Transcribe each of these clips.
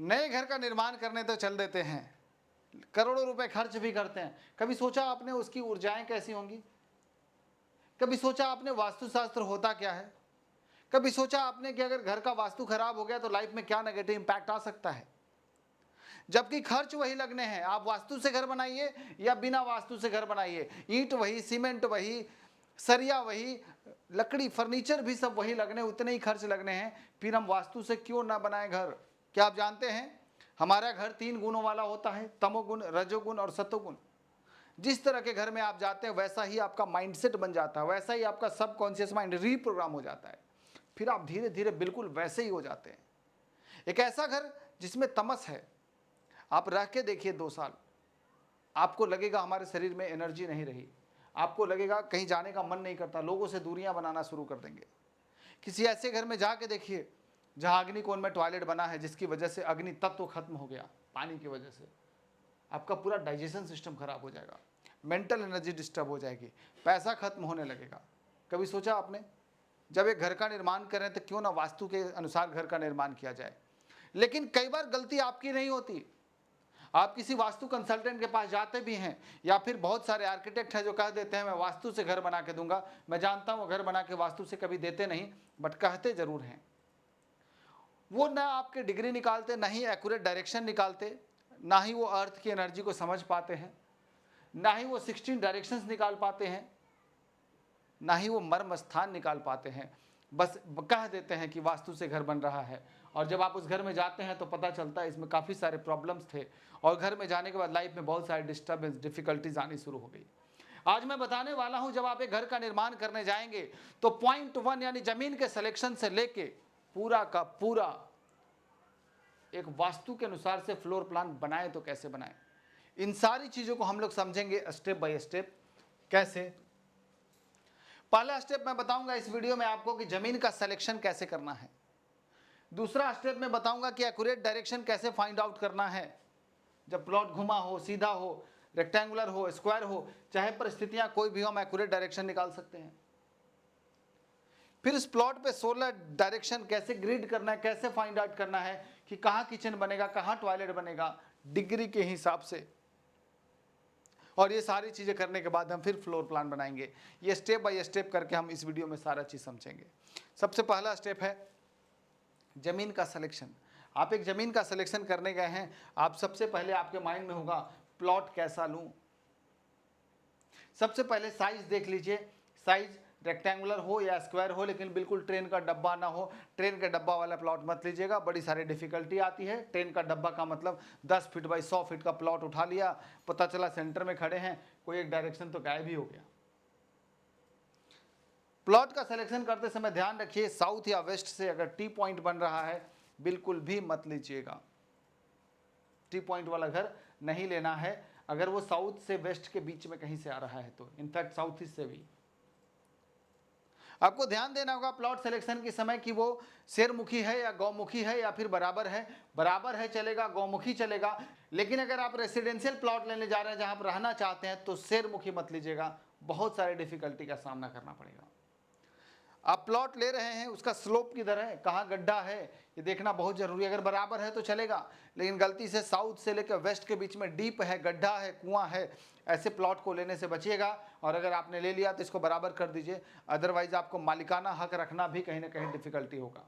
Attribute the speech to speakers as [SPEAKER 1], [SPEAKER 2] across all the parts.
[SPEAKER 1] नए घर का निर्माण करने तो चल देते हैं, करोड़ों रुपए खर्च भी करते हैं। कभी सोचा आपने उसकी ऊर्जाएं कैसी होंगी? कभी सोचा आपने वास्तुशास्त्र होता क्या है? कभी सोचा आपने कि अगर घर का वास्तु खराब हो गया तो लाइफ में क्या नेगेटिव इंपैक्ट आ सकता है? जबकि खर्च वही लगने हैं। आप वास्तु से घर बनाइए या बिना वास्तु से घर बनाइए, ईंट वही, सीमेंट वही, सरिया वही, लकड़ी, फर्नीचर भी सब वही लगने, उतने ही खर्च लगने हैं। फिर हम वास्तु से क्यों ना बनाए घर? क्या आप जानते हैं हमारा घर 3 गुणों वाला होता है, तमोगुण, रजोगुण और सतोगुण। जिस तरह के घर में आप जाते हैं वैसा ही आपका माइंडसेट बन जाता है, वैसा ही आपका सबकॉन्शियस माइंड रीप्रोग्राम हो जाता है। फिर आप धीरे धीरे बिल्कुल वैसे ही हो जाते हैं। एक ऐसा घर जिसमें तमस है, आप रह के देखिए 2 साल, आपको लगेगा हमारे शरीर में एनर्जी नहीं रही, आपको लगेगा कहीं जाने का मन नहीं करता, लोगों से दूरियां बनाना शुरू कर देंगे। किसी ऐसे घर में जाके देखिए जहां अग्निकोण में टॉयलेट बना है, जिसकी वजह से अग्नि तत्व खत्म हो गया पानी की वजह से, आपका पूरा डाइजेशन सिस्टम खराब हो जाएगा, मेंटल एनर्जी डिस्टर्ब हो जाएगी, पैसा खत्म होने लगेगा। कभी सोचा आपने जब एक घर का निर्माण करें तो क्यों ना वास्तु के अनुसार घर का निर्माण किया जाए? लेकिन कई बार गलती आपकी नहीं होती। आप किसी वास्तु कंसल्टेंट के पास जाते भी हैं, या फिर बहुत सारे आर्किटेक्ट हैं जो कह देते हैं मैं वास्तु से घर बना के दूंगा। मैं जानता हूं घर बना के वास्तु से कभी देते नहीं, बट कहते जरूर हैं। वो ना आपके डिग्री निकालते, ना ही एक्यूरेट डायरेक्शन निकालते, ना ही वो अर्थ की एनर्जी को समझ पाते हैं, ना ही वो 16 डायरेक्शंस निकाल पाते हैं, ना ही वो मर्म स्थान निकाल पाते हैं। बस कह देते हैं कि वास्तु से घर बन रहा है, और जब आप उस घर में जाते हैं तो पता चलता है इसमें काफ़ी सारे प्रॉब्लम्स थे, और घर में जाने के बाद लाइफ में बहुत सारी डिस्टर्बेंस, डिफिकल्टीज आनी शुरू हो गई। आज मैं बताने वाला हूं, जब आप एक घर का निर्माण करने जाएंगे तो पॉइंट 1 यानी जमीन के सिलेक्शन से लेके पूरा का पूरा एक वास्तु के अनुसार से फ्लोर प्लान बनाए तो कैसे बनाए, इन सारी चीज़ों को हम लोग समझेंगे स्टेप बाय स्टेप। कैसे? पहला स्टेप मैं बताऊंगा इस वीडियो में आपको कि जमीन का सिलेक्शन कैसे करना है। दूसरा स्टेप मैं बताऊंगा कि एक्यूरेट डायरेक्शन कैसे फाइंड आउट करना है। जब प्लॉट घुमा हो, सीधा हो, रेक्टेंगुलर हो, स्क्वायर हो, चाहे परिस्थितियां कोई भी हो, हम एक्यूरेट डायरेक्शन निकाल सकते हैं। फिर इस प्लॉट पे 16 डायरेक्शन कैसे ग्रिड करना है, कैसे फाइंड आउट करना है कि कहाँ किचन बनेगा, कहाँ टॉयलेट बनेगा, डिग्री के हिसाब से। और ये सारी चीज़ें करने के बाद हम फिर फ्लोर प्लान बनाएंगे। ये स्टेप बाय स्टेप करके हम इस वीडियो में सारा चीज़ समझेंगे। सबसे पहला स्टेप है ज़मीन का सिलेक्शन। आप एक ज़मीन का सिलेक्शन करने गए हैं, आप सबसे पहले आपके माइंड में होगा प्लॉट कैसा लूँ। सबसे पहले साइज देख लीजिए, साइज रेक्टेंगुलर हो या स्क्वायर हो, लेकिन बिल्कुल ट्रेन का डब्बा ना हो। ट्रेन का डब्बा वाला प्लॉट मत लीजिएगा, बड़ी सारी डिफिकल्टी आती है। ट्रेन का डब्बा का मतलब 10 फीट बाई 100 फीट का प्लॉट उठा लिया, पता चला सेंटर में खड़े हैं, कोई एक डायरेक्शन तो गायब ही हो गया। प्लॉट का सिलेक्शन करते समय ध्यान रखिए साउथ या वेस्ट से अगर टी पॉइंट बन रहा है बिल्कुल भी मत लीजिएगा। टी पॉइंट वाला घर नहीं लेना है अगर वो साउथ से वेस्ट के बीच में कहीं से आ रहा है तो, इनफैक्ट साउथ ईस्ट से भी। आपको ध्यान देना होगा प्लॉट सिलेक्शन के समय कि वो शेरमुखी है या गौमुखी है या फिर बराबर है। बराबर है चलेगा, गौमुखी चलेगा, लेकिन अगर आप रेसिडेंशियल प्लॉट लेने जा रहे हैं जहां आप रहना चाहते हैं तो शेरमुखी मत लीजिएगा, बहुत सारे डिफिकल्टी का सामना करना पड़ेगा। आप प्लॉट ले रहे हैं, उसका स्लोप किधर है, कहाँ गड्ढा है, ये देखना बहुत जरूरी है। अगर बराबर है तो चलेगा, लेकिन गलती से साउथ से लेकर वेस्ट के बीच में डीप है, गड्ढा है, कुआं है, ऐसे प्लॉट को लेने से बचिएगा। और अगर आपने ले लिया तो इसको बराबर कर दीजिए, अदरवाइज आपको मालिकाना हक रखना भी कहीं ना कहीं डिफिकल्टी होगा।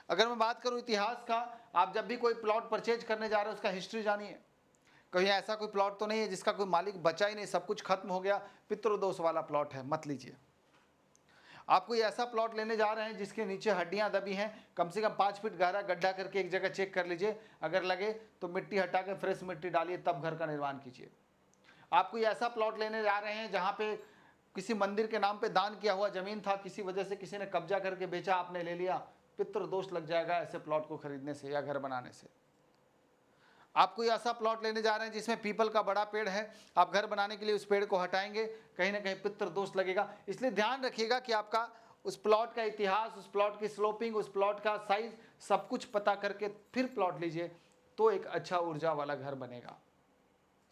[SPEAKER 1] अगर मैं बात करूं इतिहास का, आप जब भी कोई प्लॉट परचेज करने जा रहे हैं उसका हिस्ट्री जानिए। कहीं ऐसा कोई प्लॉट तो नहीं है जिसका कोई मालिक बचा ही नहीं, सब कुछ खत्म हो गया, पितृदोष वाला प्लॉट है, मत लीजिए। आप कोई ऐसा प्लॉट लेने जा रहे हैं जिसके नीचे हड्डियां दबी हैं, कम से कम 5 फीट गहरा गड्ढा करके एक जगह चेक कर लीजिए, अगर लगे तो मिट्टी हटा के फ्रेश मिट्टी डालिए, तब घर का निर्माण कीजिए। आप कोई ऐसा प्लॉट लेने जा रहे हैं जहां पे किसी मंदिर के नाम पे दान किया हुआ जमीन था, किसी वजह से किसी ने कब्जा करके बेचा, आपने ले लिया, पितृदोष लग जाएगा ऐसे प्लॉट को खरीदने से या घर बनाने से। आप कोई ऐसा प्लॉट लेने जा रहे हैं जिसमें पीपल का बड़ा पेड़ है, आप घर बनाने के लिए उस पेड़ को हटाएंगे, कहीं ना कहीं पितृ दोष लगेगा। इसलिए ध्यान रखिएगा कि आपका उस प्लॉट का इतिहास, उस प्लॉट की स्लोपिंग, उस प्लॉट का साइज सब कुछ पता करके फिर प्लॉट लीजिए, तो एक अच्छा ऊर्जा वाला घर बनेगा।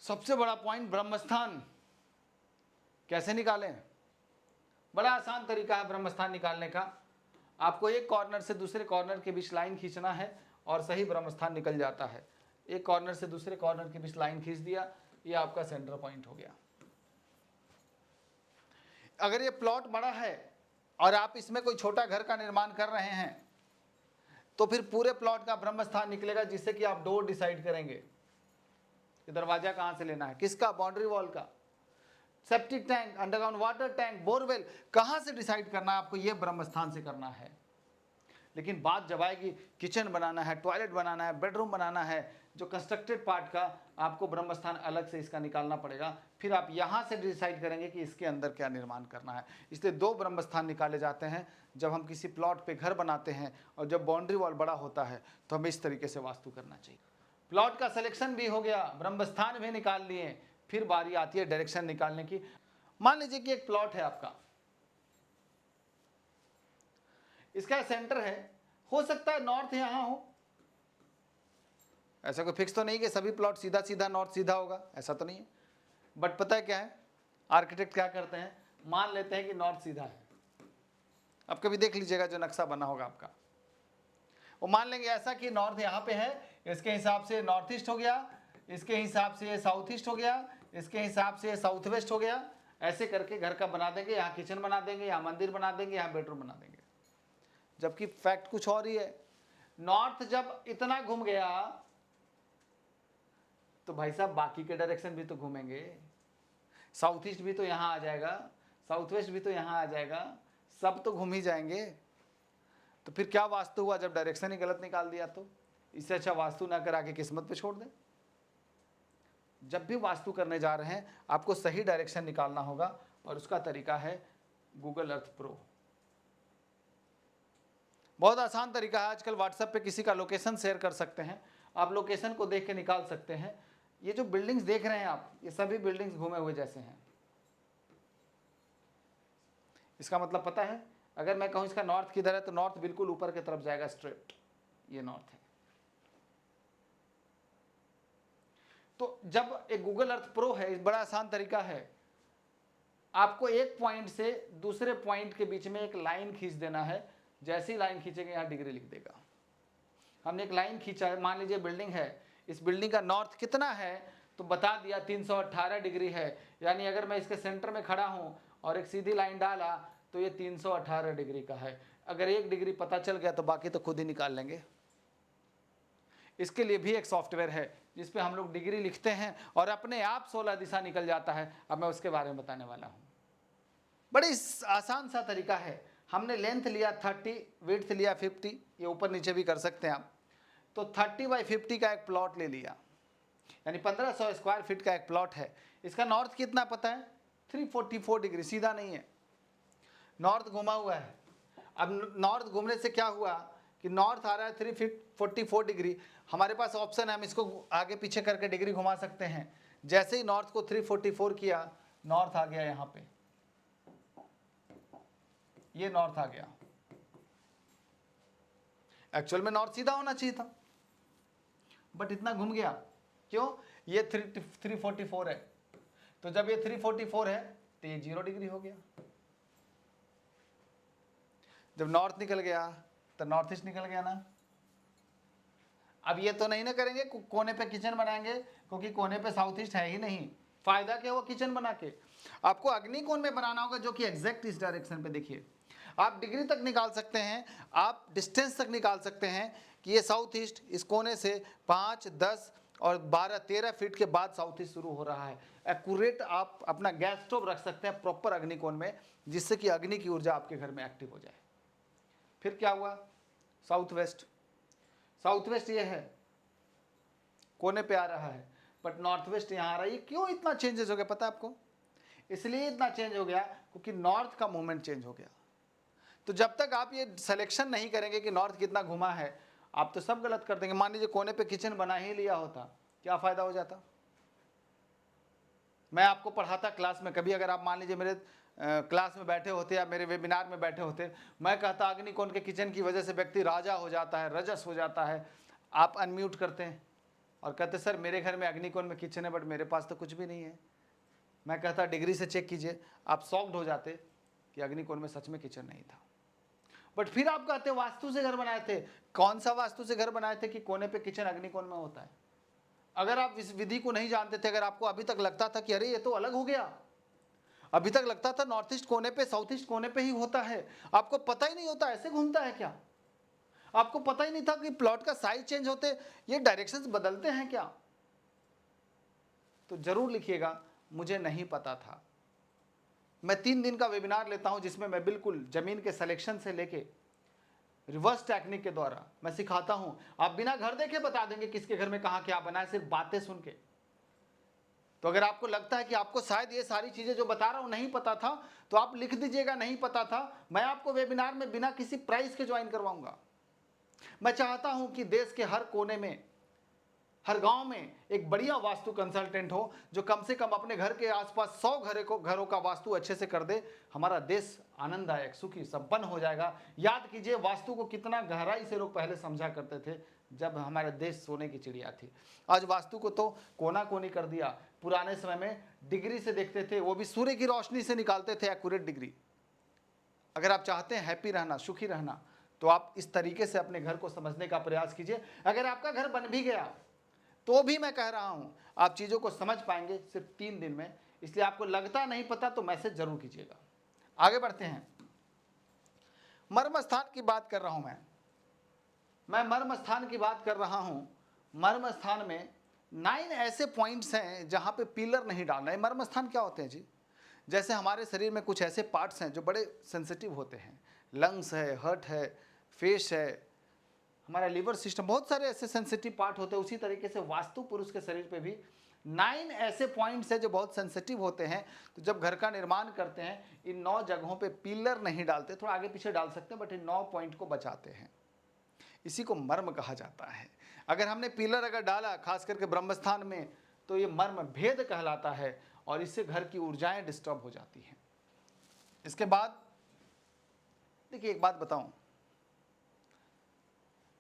[SPEAKER 1] सबसे बड़ा पॉइंट ब्रह्मस्थान कैसे निकालें? बड़ा आसान तरीका है ब्रह्मस्थान निकालने का। आपको एक कॉर्नर से दूसरे कॉर्नर के बीच लाइन खींचना है और सही ब्रह्म स्थान निकल जाता है। एक कॉर्नर से दूसरे कॉर्नर के बीच लाइन खींच दिया, ये आपका सेंटर पॉइंट हो गया। अगर ये प्लॉट बड़ा है और आप इसमें कोई छोटा घर का निर्माण कर रहे हैं तो फिर पूरे प्लॉट का ब्रह्म स्थान निकलेगा, जिससे कि आप डोर डिसाइड करेंगे कि दरवाजा कहां से लेना है, किसका, बाउंड्री वॉल का, septic tank, underground water tank, borewell, कहां से डिसाइड करना है आपको, ये ब्रह्म स्थान से करना है। लेकिन बात जब आएगी किचन बनाना है, टॉयलेट बनाना है, बेडरूम बनाना है, जो कंस्ट्रक्टेड पार्ट का आपको ब्रह्म स्थान अलग से इसका निकालना पड़ेगा, फिर आप यहां से डिसाइड करेंगे कि इसके अंदर क्या निर्माण करना है। इसलिए दो ब्रह्म स्थान निकाले जाते हैं जब हम किसी प्लॉट पे घर बनाते हैं, और जब बाउंड्री वॉल बड़ा होता है तो हमें इस तरीके से वास्तु करना चाहिए। प्लॉट का सिलेक्शन भी हो गया, ब्रह्म स्थान भी निकाल लिए, फिर बारी आती है डायरेक्शन निकालने की। मान लीजिए कि एक प्लॉट है आपका, इसका सेंटर है, हो सकता है नॉर्थ यहां हो, ऐसा कोई फिक्स तो नहीं कि सभी प्लॉट सीधा सीधा नॉर्थ सीधा होगा, ऐसा तो नहीं है। बट पता है क्या है, आर्किटेक्ट क्या करते हैं, मान लेते हैं कि नॉर्थ सीधा है। अब कभी देख लीजिएगा जो नक्शा बना होगा आपका, वो मान लेंगे ऐसा कि नॉर्थ यहाँ पे है, इसके हिसाब से नॉर्थ ईस्ट हो गया, इसके हिसाब से ये साउथ ईस्ट हो गया, इसके हिसाब से ये साउथ वेस्ट हो गया। ऐसे करके घर का बना देंगे, यहाँ किचन बना देंगे, यहाँ मंदिर बना देंगे, यहाँ बेडरूम बना देंगे। जबकि फैक्ट कुछ और ही है। नॉर्थ जब इतना घूम गया तो भाई साहब बाकी के डायरेक्शन भी तो घूमेंगे, साउथ ईस्ट भी तो यहाँ आ जाएगा, साउथ वेस्ट भी तो यहाँ आ जाएगा, सब तो घूम ही जाएंगे। तो फिर क्या वास्तु हुआ जब डायरेक्शन ही गलत निकाल दिया? तो इससे अच्छा वास्तु ना करा के किस्मत पे छोड़ दें। जब भी वास्तु करने जा रहे हैं आपको सही डायरेक्शन निकालना होगा, और उसका तरीका है गूगल अर्थ प्रो। बहुत आसान तरीका है। आजकल व्हाट्सएप पे किसी का लोकेशन शेयर कर सकते हैं, आप लोकेशन को देख के निकाल सकते हैं। ये जो बिल्डिंग्स देख रहे हैं आप, ये सभी बिल्डिंग्स घूमे हुए जैसे हैं। इसका मतलब पता है, अगर मैं कहूं इसका नॉर्थ किधर है तो नॉर्थ बिल्कुल ऊपर की तरफ जाएगा स्ट्रेट, ये नॉर्थ है। तो जब एक गूगल अर्थ प्रो है, बड़ा आसान तरीका है, आपको एक पॉइंट से दूसरे पॉइंट के बीच में एक लाइन खींच देना है। जैसी लाइन खींचेंगे यहाँ डिग्री लिख देगा। हमने एक लाइन खींचा है, मान लीजिए बिल्डिंग है, इस बिल्डिंग का नॉर्थ कितना है तो बता दिया 318 डिग्री है। यानी अगर मैं इसके सेंटर में खड़ा हूं और एक सीधी लाइन डाला तो ये 318 डिग्री का है। अगर 1 डिग्री पता चल गया तो बाकी तो खुद ही निकाल लेंगे। इसके लिए भी एक सॉफ्टवेयर है जिसपे हम लोग डिग्री लिखते हैं और अपने आप 16 दिशा निकल जाता है। अब मैं उसके बारे में बताने वाला हूं। बड़ी आसान सा तरीका है। हमने लेंथ लिया 30, विड्थ लिया 50, ये ऊपर नीचे भी कर सकते हैं आप। तो 30 बाई 50 का एक प्लॉट ले लिया, यानी 1500 स्क्वायर फीट का एक प्लॉट है। इसका नॉर्थ कितना पता है? 344 डिग्री, सीधा नहीं है, नॉर्थ घुमा हुआ है। अब नॉर्थ घूमने से क्या हुआ कि नॉर्थ आ रहा है 344 डिग्री। हमारे पास ऑप्शन है, हम इसको आगे पीछे करके डिग्री घुमा सकते हैं। जैसे ही नॉर्थ को 344 किया, नॉर्थ आ गया यहाँ पे, ये नॉर्थ आ गया। एक्चुअल में नॉर्थ सीधा होना चाहिए था, बट इतना घूम गया क्यों? ये 344 है, तो जब ये 344 है तो ये 0 डिग्री हो गया। जब नॉर्थ निकल गया तो नॉर्थ ईस्ट निकल गया ना। अब ये तो नहीं ना करेंगे कोने पे किचन बनाएंगे, क्योंकि कोने पे साउथ ईस्ट है ही नहीं। फायदा क्या हुआ किचन बना के? आपको अग्निकोण में बनाना होगा, जो कि एग्जैक्ट इस डायरेक्शन पे। देखिए, आप डिग्री तक निकाल सकते हैं, आप डिस्टेंस तक निकाल सकते हैं कि ये साउथ ईस्ट इस कोने से 5, 10 और 12, 13 फीट के बाद साउथ ईस्ट शुरू हो रहा है। एक्यूरेट आप अपना गैस स्टोव रख सकते हैं प्रॉपर अग्निकोण में, जिससे कि अग्नि की ऊर्जा आपके घर में एक्टिव हो जाए। फिर क्या हुआ? South west. साउथ वेस्ट ये है, कोने पे आ रहा है, बट नॉर्थ वेस्ट यहाँ आ रहा है। ये क्यों इतना चेंजेस हो गया पता है आपको? इसलिए इतना चेंज हो गया क्योंकि नॉर्थ का मूवमेंट चेंज हो गया। तो जब तक आप ये सिलेक्शन नहीं करेंगे कि नॉर्थ कितना घुमा है, आप तो सब गलत कर देंगे। मान लीजिए कोने पे किचन बना ही लिया होता, क्या फायदा हो जाता? मैं आपको पढ़ाता क्लास में, कभी अगर आप मान लीजिए मेरे क्लास में बैठे होते या मेरे वेबिनार में बैठे होते, मैं कहता अग्निकोण के किचन की वजह से व्यक्ति राजा हो जाता है, रजस हो जाता है। आप अनम्यूट करते हैं और कहते सर मेरे घर में अग्निकोण में किचन है, बट मेरे पास तो कुछ भी नहीं है। मैं कहता डिग्री से चेक कीजिए, आप शॉक्ड हो जाते कि अग्निकोण में सच में किचन नहीं था। बट फिर आप कहते हैं वास्तु से घर बनाए थे। कौन सा वास्तु से घर बनाए थे कि कोने पे किचन अग्निकोण में होता है? अगर आप इस विधि को नहीं जानते थे, अगर आपको अभी तक लगता था कि अरे ये तो अलग हो गया, अभी तक लगता था नॉर्थ ईस्ट कोने पे साउथ ईस्ट कोने पे ही होता है, आपको पता ही नहीं होता ऐसे घूमता है क्या? आपको पता ही नहीं था कि प्लॉट का साइज चेंज होते, ये डायरेक्शंस बदलते हैं क्या? तो जरूर लिखिएगा मुझे नहीं पता था। मैं 3 दिन का वेबिनार लेता हूं जिसमें मैं बिल्कुल जमीन के सिलेक्शन से लेके रिवर्स टेक्निक के द्वारा मैं सिखाता हूं। आप बिना घर देखे बता देंगे किसके घर में कहां क्या बना है, सिर्फ बातें सुन के। तो अगर आपको लगता है कि आपको शायद ये सारी चीजें जो बता रहा हूं नहीं पता था, तो आप लिख दीजिएगा नहीं पता था। मैं आपको वेबिनार में बिना किसी प्राइस के ज्वाइन करवाऊंगा। मैं चाहता हूं कि देश के हर कोने में, हर गांव में एक बढ़िया वास्तु कंसल्टेंट हो जो कम से कम अपने घर के आसपास 100 घरों का वास्तु अच्छे से कर दे। हमारा देश आनंददायक, सुखी, संपन्न हो जाएगा। याद कीजिए वास्तु को कितना गहराई से लोग पहले समझा करते थे जब हमारा देश सोने की चिड़िया थी। आज वास्तु को तो कोना कोनी कर दिया। पुराने समय में डिग्री से देखते थे, वो भी सूर्य की रोशनी से निकालते थे एक्यूरेट डिग्री। अगर आप चाहते हैं हैप्पी रहना, सुखी रहना, तो आप इस तरीके से अपने घर को समझने का प्रयास कीजिए। अगर आपका घर बन भी गया तो भी मैं कह रहा हूं आप चीजों को समझ पाएंगे सिर्फ 3 दिन में। इसलिए आपको लगता नहीं पता तो मैसेज जरूर कीजिएगा। आगे बढ़ते हैं। मर्म स्थान की बात कर रहा हूं मैं मर्म स्थान की बात कर रहा हूं। मर्म स्थान में 9 ऐसे पॉइंट्स हैं जहां पे पिलर नहीं डालना है। मर्म स्थान क्या होते हैं जी? जैसे हमारे शरीर में कुछ ऐसे पार्ट्स हैं जो बड़े सेंसिटिव होते हैं। लंग्स है, हार्ट है, फेस है, हमारा लिवर सिस्टम, बहुत सारे ऐसे सेंसिटिव पार्ट होते हैं। उसी तरीके से वास्तु पुरुष के शरीर पे भी 9 ऐसे पॉइंट्स हैं जो बहुत सेंसिटिव होते हैं। तो जब घर का निर्माण करते हैं इन 9 जगहों पे पिलर नहीं डालते, थोड़ा आगे पीछे डाल सकते हैं बट इन 9 पॉइंट को बचाते हैं। इसी को मर्म कहा जाता है। अगर हमने पिलर अगर डाला खास करके ब्रह्मस्थान में तो ये मर्म भेद कहलाता है और इससे घर की ऊर्जाएं डिस्टर्ब हो जाती हैं। इसके बाद देखिए एक बात बताऊं,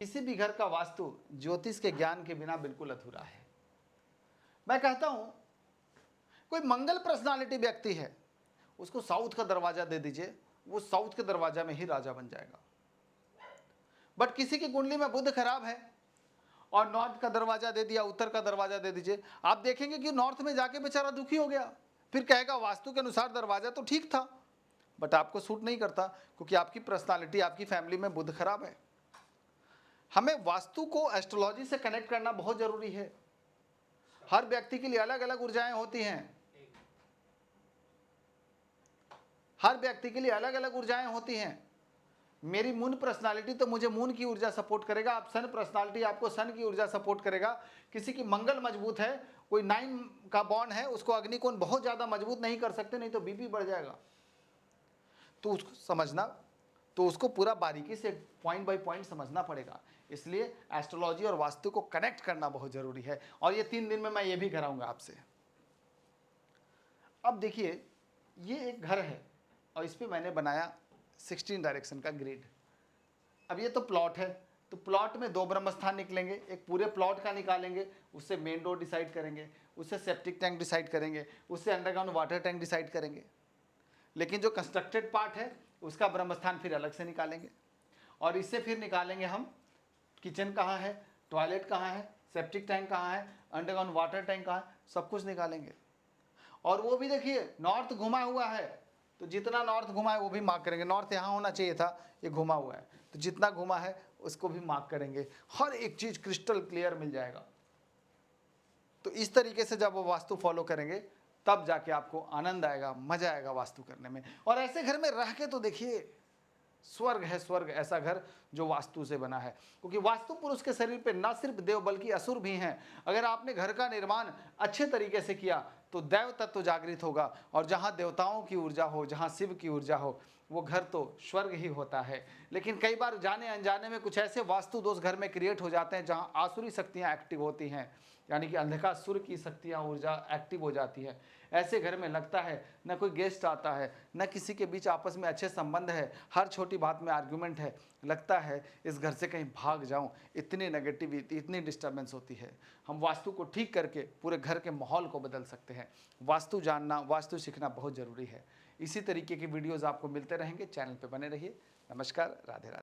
[SPEAKER 1] किसी भी घर का वास्तु ज्योतिष के ज्ञान के बिना बिल्कुल अधूरा है। मैं कहता हूं कोई मंगल पर्सनालिटी व्यक्ति है उसको साउथ का दरवाजा दे दीजिए, वो साउथ के दरवाजा में ही राजा बन जाएगा। बट किसी की कुंडली में बुध खराब है और नॉर्थ का दरवाजा दे दिया, उत्तर का दरवाजा दे दीजिए, आप देखेंगे कि नॉर्थ में जाके बेचारा दुखी हो गया। फिर कहेगा वास्तु के अनुसार दरवाजा तो ठीक था बट आपको सूट नहीं करता क्योंकि आपकी पर्सनालिटी, आपकी फैमिली में बुध खराब है। हमें वास्तु को एस्ट्रोलॉजी से कनेक्ट करना बहुत जरूरी है। हर व्यक्ति के लिए अलग अलग ऊर्जाएं होती हैं, हर व्यक्ति के लिए अलग अलग ऊर्जाएं होती हैं। मेरी मून पर्सनालिटी तो मुझे मून की ऊर्जा सपोर्ट करेगा, आप सन पर्सनालिटी आपको सन की ऊर्जा सपोर्ट करेगा। किसी की मंगल मजबूत है, कोई 9 का बॉन्ड है, उसको अग्निकोण बहुत ज्यादा मजबूत नहीं कर सकते, नहीं तो बीपी बढ़ जाएगा। तो उसको समझना, तो उसको पूरा बारीकी से पॉइंट बाय पॉइंट समझना पड़ेगा। इसलिए एस्ट्रोलॉजी और वास्तु को कनेक्ट करना बहुत जरूरी है और ये 3 दिन में मैं ये भी कराऊंगा आपसे। अब देखिए ये एक घर है और इस पे मैंने बनाया 16 डायरेक्शन का ग्रिड। अब ये तो प्लॉट है, तो प्लॉट में 2 ब्रह्मस्थान निकलेंगे, एक पूरे प्लॉट का निकालेंगे, उससे मेन डोर डिसाइड करेंगे, उससे सेप्टिक टैंक डिसाइड करेंगे, उससे अंडरग्राउंड वाटर टैंक डिसाइड करेंगे। लेकिन जो कंस्ट्रक्टेड पार्ट है उसका ब्रह्मस्थान फिर अलग से निकालेंगे और इससे फिर निकालेंगे हम किचन कहाँ है, टॉयलेट कहाँ है, सेप्टिक टैंक कहाँ है, अंडरग्राउंड वाटर टैंक कहाँ है, सब कुछ निकालेंगे। और वो भी देखिए नॉर्थ घुमा हुआ है तो जितना नॉर्थ घुमा है वो भी मार्क करेंगे। नॉर्थ यहाँ होना चाहिए था, ये घुमा हुआ है, तो जितना घुमा है उसको भी मार्क करेंगे। हर एक चीज क्रिस्टल क्लियर मिल जाएगा। तो इस तरीके से जब वो वास्तु फॉलो करेंगे तब जाके आपको आनंद आएगा, मजा आएगा वास्तु करने में। और ऐसे घर में रह के तो देखिए स्वर्ग है, स्वर्ग ऐसा घर जो वास्तु से बना है। क्योंकि वास्तु पुरुष के शरीर पे ना सिर्फ देव बल्कि असुर भी हैं। अगर आपने घर का निर्माण अच्छे तरीके से किया तो दैव तत्व जागृत होगा और जहाँ देवताओं की ऊर्जा हो, जहाँ शिव की ऊर्जा हो, वो घर तो स्वर्ग ही होता है। लेकिन कई बार जाने अनजाने में कुछ ऐसे वास्तु दोष घर में क्रिएट हो जाते हैं जहाँ आसुरी शक्तियाँ एक्टिव होती हैं, यानी कि अंधकासुर की शक्तियाँ, ऊर्जा एक्टिव हो जाती है। ऐसे घर में लगता है न कोई गेस्ट आता है, न किसी के बीच आपस में अच्छे संबंध है, हर छोटी बात में आर्ग्यूमेंट है, लगता है इस घर से कहीं भाग जाऊं, इतनी नेगेटिविटी, इतनी डिस्टर्बेंस होती है। हम वास्तु को ठीक करके पूरे घर के माहौल को बदल सकते हैं। वास्तु जानना, वास्तु सीखना बहुत ज़रूरी है। इसी तरीके के वीडियोज़ आपको मिलते रहेंगे। चैनल पे बने रहिए। नमस्कार, राधे राधे।